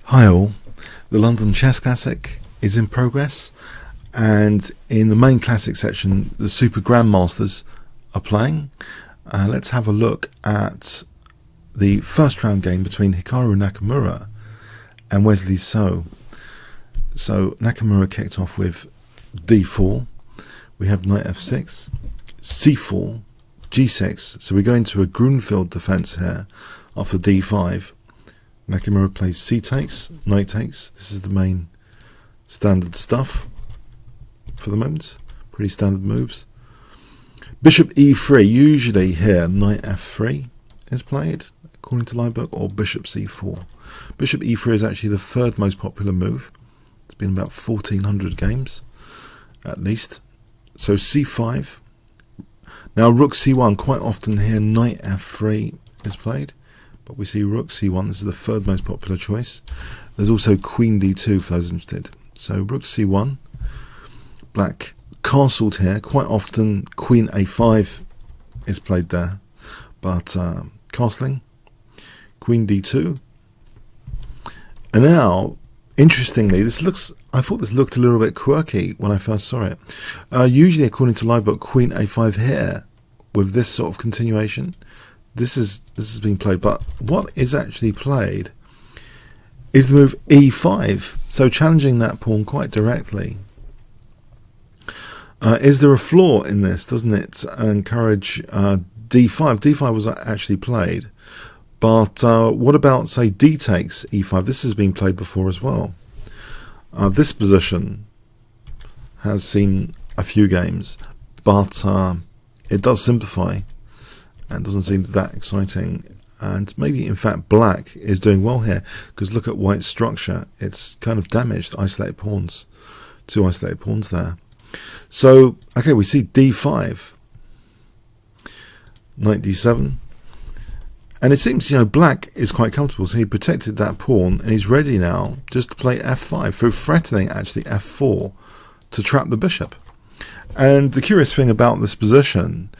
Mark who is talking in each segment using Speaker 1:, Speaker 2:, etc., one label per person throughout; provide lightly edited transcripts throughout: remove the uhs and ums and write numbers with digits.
Speaker 1: Hi all, the London Chess Classic is in progress, and in the main classic section the Super Grandmasters are playing. Let's have a look at the first round game between Hikaru Nakamura and Wesley So. So Nakamura kicked off with d4, we have knight f6, c4, g6, so we go into a Gruenfeld defense here after d5. Nakamura plays c takes, knight takes. This is the main standard stuff for the moment, pretty standard moves. Bishop e3, usually here knight f3 is played according to line book, or bishop c4. Bishop e3 is actually the third most popular move. It's been about 1400 games at least. So c5. Now rook c1, quite often here knight f3 is played, but we see rook c1. This is the third most popular choice. There's also queen d2 for those interested. So rook c1, black castled here. Quite often queen a5 is played there, but castling, queen d2. And now, interestingly, I thought this looked a little bit quirky when I first saw it. Usually, according to live book, queen a5 here with this sort of continuation. This is being played, but what is actually played is the move e5, so challenging that pawn quite directly. Is there a flaw in this? Doesn't it encourage d5? d5 was actually played, but what about, say, d takes e5? This has been played before as well. This position has seen a few games, but it does simplify and doesn't seem that exciting. And maybe, in fact, black is doing well here, because look at white's structure. It's kind of damaged, isolated pawns. Two isolated pawns there. So, okay, we see d5, knight d7. And it seems, black is quite comfortable. So he protected that pawn, and he's ready now just to play f5, through threatening, actually, f4 to trap the bishop. And the curious thing about this position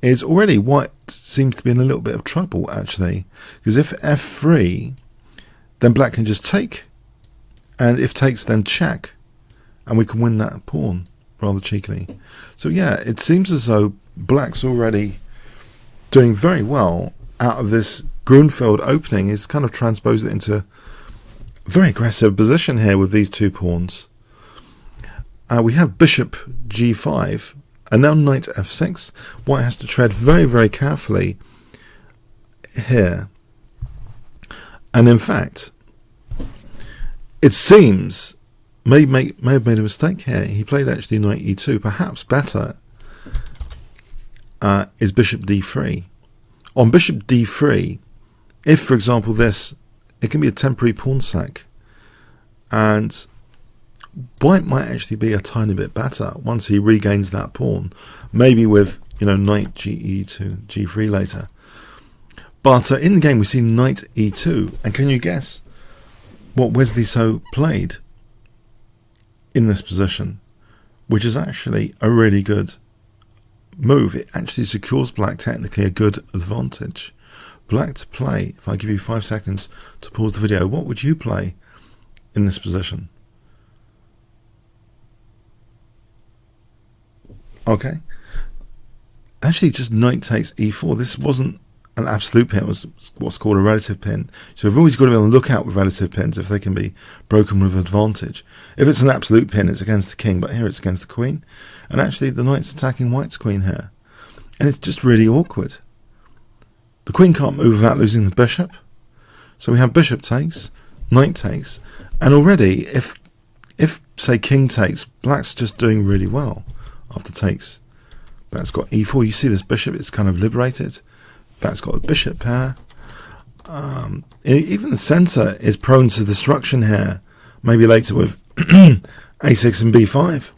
Speaker 1: is already white seems to be in a little bit of trouble, actually, because if f3, then black can just take, and if takes, then check, and we can win that pawn rather cheekily. So yeah, it seems as though black's already doing very well out of this Gruenfeld opening. He's kind of transposed it into a very aggressive position here with these two pawns. We have bishop g5, and now knight f6. White has to tread very, very carefully here. And in fact, it seems may have made a mistake here. He played actually knight e2. Perhaps better is bishop d3. On bishop d3, if, for example, it can be a temporary pawn sack, and white might actually be a tiny bit better once he regains that pawn, maybe with knight ge2, g3 later. But in the game we see knight e2, and can you guess what Wesley So played in this position, which is actually a really good move. It actually secures black technically a good advantage. Black to play, if I give you 5 seconds to pause the video, what would you play in this position? Okay, actually just knight takes e4. This wasn't an absolute pin, it was what's called a relative pin. So we've always got to be on the lookout with relative pins if they can be broken with advantage. If it's an absolute pin, it's against the king, but here it's against the queen. And actually the knight's attacking white's queen here, and it's just really awkward. The queen can't move without losing the bishop, so we have bishop takes, knight takes, and already if say king takes, black's just doing really well. After takes, black's got e4. You see this bishop is kind of liberated. Black's got a bishop pair. Even the centre is prone to destruction here. Maybe later with a6 and b5.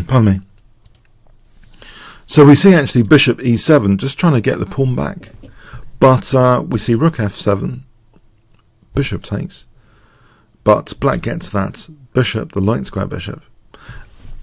Speaker 1: Pardon me. So we see actually bishop e7, just trying to get the pawn back. But we see rook f7, bishop takes. But black gets that bishop, the light square bishop.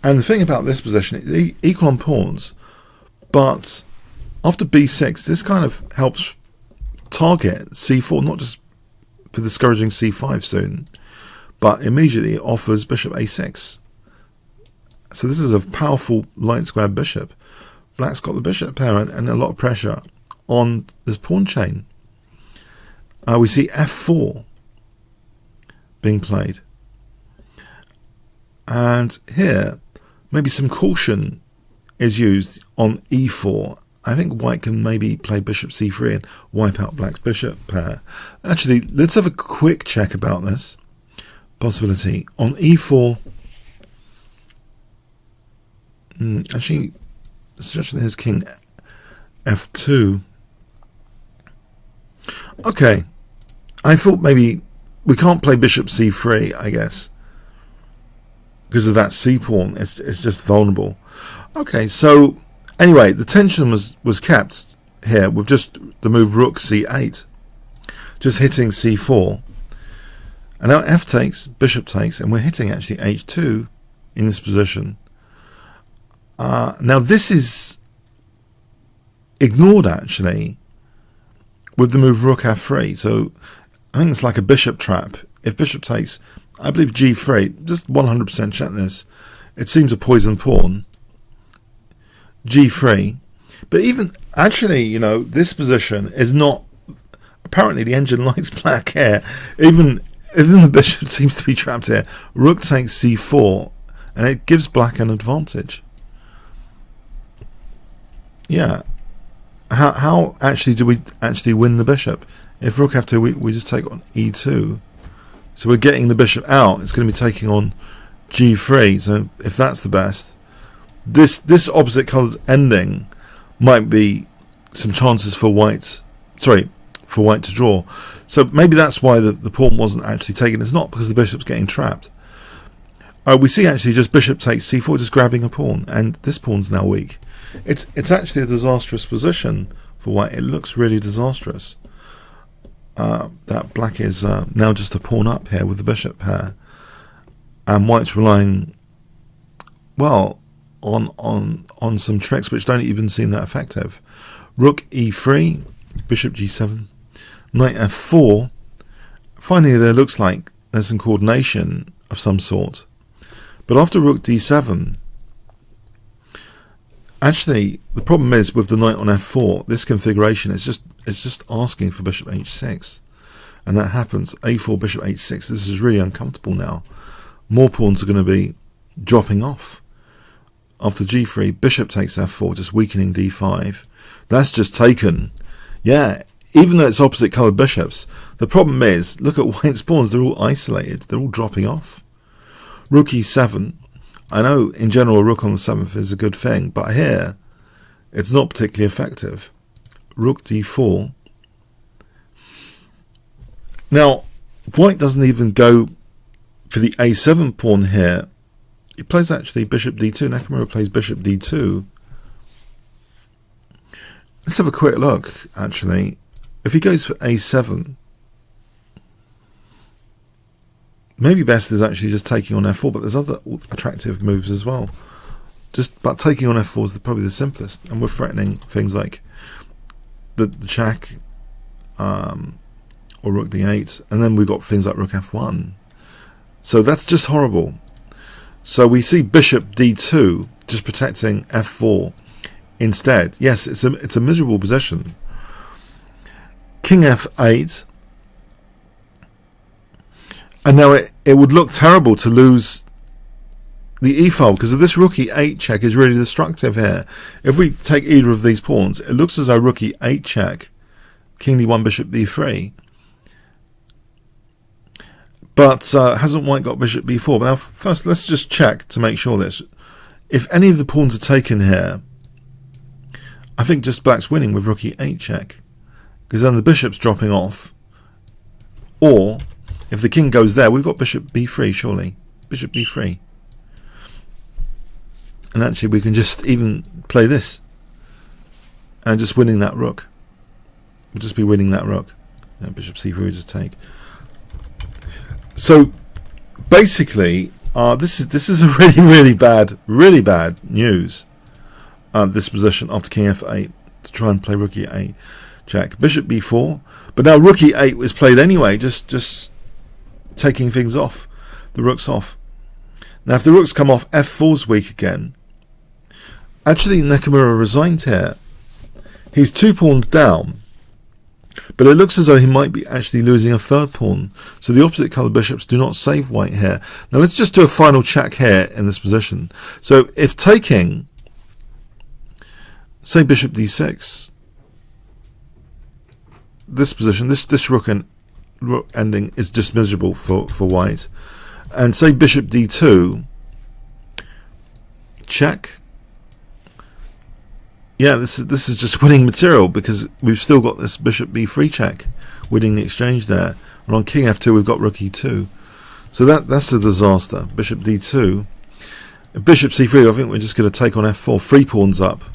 Speaker 1: And the thing about this position, it's equal on pawns, but after b6, this kind of helps target c4, not just for discouraging c5 soon, but immediately it offers bishop a6. So this is a powerful light square bishop. Black's got the bishop pair and a lot of pressure on this pawn chain. We see f4 being played. And here, maybe some caution is used on e4. I think white can maybe play bishop c3 and wipe out black's bishop pair. Actually, let's have a quick check about this possibility. On e4, actually, the suggestion is king f2. Okay, I thought maybe we can't play bishop c3, I guess, because of that c pawn. It's just vulnerable. Okay, so anyway, the tension was kept here with just the move rook c8, just hitting c4, and now f takes, bishop takes, and we're hitting actually h2 in this position. Now this is ignored actually with the move rook f3, so I think it's like a bishop trap. If bishop takes, I believe g3, just 100% check this, it seems a poisoned pawn. g3, but even actually, you know, this position is not, apparently the engine likes black here, even the bishop seems to be trapped here. Rook takes c4 and it gives black an advantage. Yeah, how actually do we actually win the bishop? If rook f2, we just take on e2, so we're getting the bishop out. It's going to be taking on g3, so if that's the best, this opposite coloured ending might be some chances for white, for white to draw. So maybe that's why the pawn wasn't actually taken. It's not because the bishop's getting trapped. We see actually just bishop takes c4, just grabbing a pawn, and this pawn's now weak. It's actually a disastrous position for white. It looks really disastrous. That black is now just a pawn up here with the bishop pair, and white's relying, well, on some tricks which don't even seem that effective. Rook e3, bishop g7, knight f4. Finally, there looks like there's some coordination of some sort, but after rook d7, actually the problem is with the knight on f4, this configuration is just asking for bishop h6, and that happens. a4, bishop h6. This is really uncomfortable now. More pawns are going to be dropping off. After g3, bishop takes f4, just weakening d5. That's just taken. Yeah, even though it's opposite coloured bishops, the problem is, look at white's pawns, they're all isolated, they're all dropping off. Rook e7. I know in general a rook on the 7th is a good thing, but here it's not particularly effective. Rook d4. Now, white doesn't even go for the a7 pawn here. He plays actually bishop d2. Nakamura plays bishop d2. Let's have a quick look, actually. If he goes for a7, maybe best is actually just taking on f4, but there's other attractive moves as well. But taking on f4 is probably the simplest, and we're threatening things like the check, or rook d8, and then we've got things like rook f1. So that's just horrible. So we see bishop d2 just protecting f4 instead. Yes, it's a miserable position. King f8. And now it would look terrible to lose the e-file, because of this rook e8 check is really destructive here. If we take either of these pawns, it looks as though rook e8 check, king d1, bishop b3. But hasn't white got bishop b4? But now first let's just check to make sure this. If any of the pawns are taken here, I think just black's winning with rook e8 check, because then the bishop's dropping off. Or if the king goes there, we've got bishop b3, surely. Bishop b3. And actually we can just even play this and just winning that rook. We'll just be winning that rook. Yeah, bishop c3 will just take. So basically this is a really bad news, this position after king f8, to try and play rook e8 check. Bishop b4, But now rook e8 was played anyway, just taking things off. The rook's off. Now if the rook's come off, f4's weak again. Actually, Nakamura resigned here. He's 2 pawns down, but it looks as though he might be actually losing a 3rd pawn. So the opposite colour bishops do not save white here. Now let's just do a final check here in this position. So if taking, say bishop d6, this position, this rook ending is just miserable for white. And say bishop d2, check. Yeah, this is just winning material, because we've still got this bishop b3 check, winning the exchange there. And on king f2 we've got rook e2. So that's a disaster. Bishop d2. Bishop c3, I think we're just going to take on f4, 3 pawns up.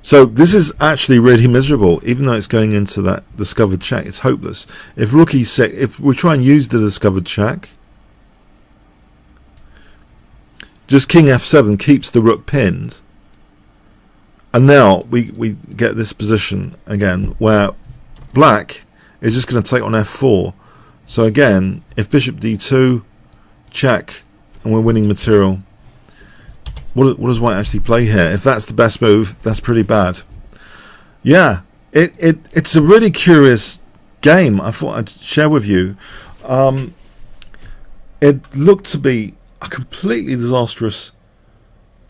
Speaker 1: So this is actually really miserable, even though it's going into that discovered check. It's hopeless. If rook e6, if we try and use the discovered check, just king f7 keeps the rook pinned. And now we get this position again where black is just going to take on f4. So again, if bishop d2, check, and we're winning material. What does white actually play here? If that's the best move, that's pretty bad. Yeah, it's a really curious game. I thought I'd share with you. It looked to be a completely disastrous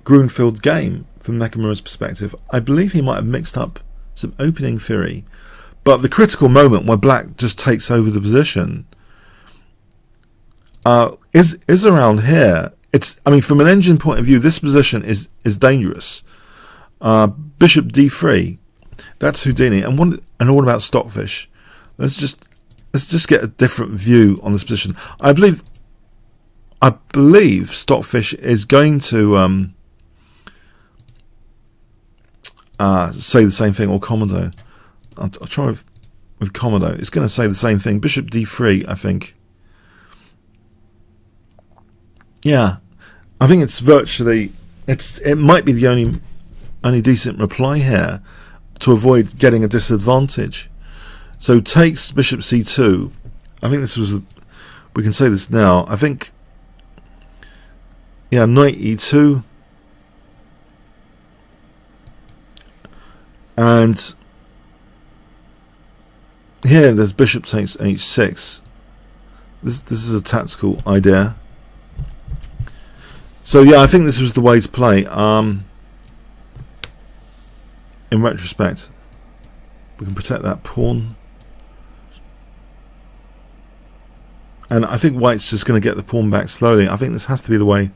Speaker 1: Gruenfeld game from Nakamura's perspective. I believe he might have mixed up some opening theory, but the critical moment where black just takes over the position is around here. I mean, from an engine point of view, this position is dangerous. Bishop d3, that's Houdini. And what about Stockfish? Let's just get a different view on this position. I believe Stockfish is going to say the same thing, or Komodo. I'll try with Komodo. It's going to say the same thing. Bishop d3, I think. Yeah, I think it's virtually, it might be the only decent reply here to avoid getting a disadvantage. So takes bishop c2. I think this was, we can say this now. I think, yeah, knight e2. And here there's bishop takes h6. This is a tactical idea. So yeah, I think this was the way to play. In retrospect, we can protect that pawn. And I think white's just going to get the pawn back slowly. I think this has to be the way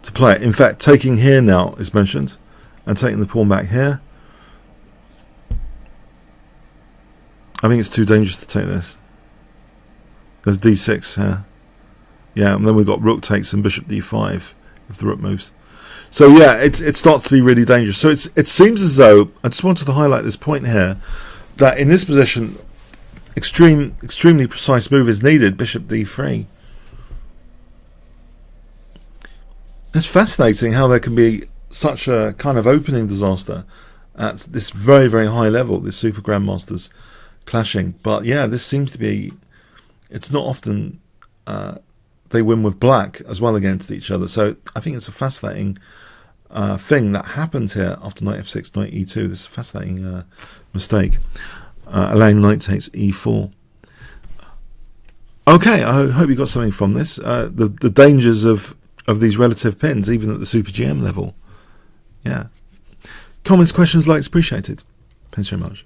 Speaker 1: to play it. In fact, taking here now is mentioned, and taking the pawn back here. I think it's too dangerous to take this. There's d6 here. Yeah, and then we've got rook takes and bishop d5 if the rook moves. So yeah, it starts to be really dangerous. So it seems as though, I just wanted to highlight this point here, that in this position, extremely precise move is needed. Bishop d3. It's fascinating how there can be such a kind of opening disaster at this very, very high level, this Super Grandmasters clashing. But yeah, this seems to be, it's not often they win with black as well against each other. So I think it's a fascinating thing that happened here after knight f6, knight e2. This is a fascinating mistake, allowing knight takes e4. Okay, I hope you got something from this. The dangers of these relative pins, even at the Super GM level. Yeah. Comments, questions, likes appreciated. Thanks very much.